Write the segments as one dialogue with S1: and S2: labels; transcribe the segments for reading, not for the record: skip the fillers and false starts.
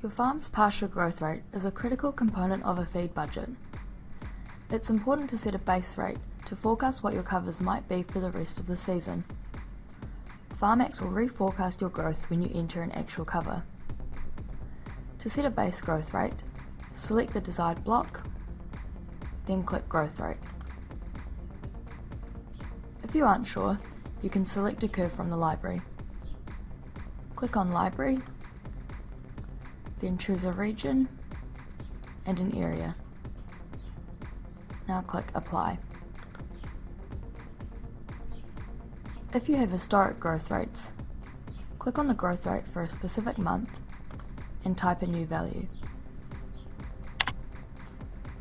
S1: Your farm's pasture growth rate is a critical component of a feed budget. It's important to set a base rate to forecast what your covers might be for the rest of the season. Farmax will reforecast your growth when you enter an actual cover. To set a base growth rate, select the desired block, then click Growth Rate. If you aren't sure, you can select a curve from the library. Click on Library, then choose a region and an area. Now click Apply. If you have historic growth rates, click on the growth rate for a specific month and type a new value.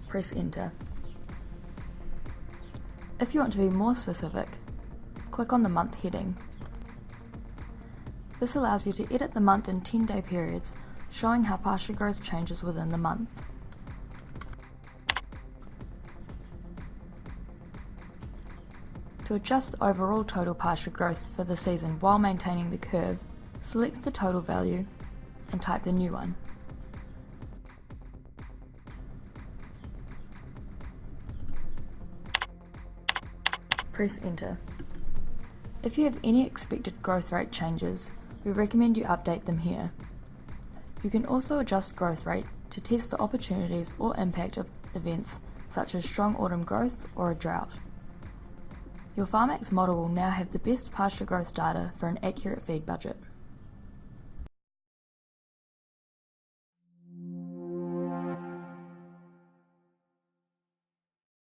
S1: Press Enter. If you want to be more specific, click on the month heading. This allows you to edit the month in 10-day periods, showing how pasture growth changes within the month. To adjust overall total pasture growth for the season while maintaining the curve, select the total value and type the new one. Press Enter. If you have any expected growth rate changes, we recommend you update them here. You can also adjust growth rate to test the opportunities or impact of events such as strong autumn growth or a drought. Your Farmax model will now have the best pasture growth data for an accurate feed budget.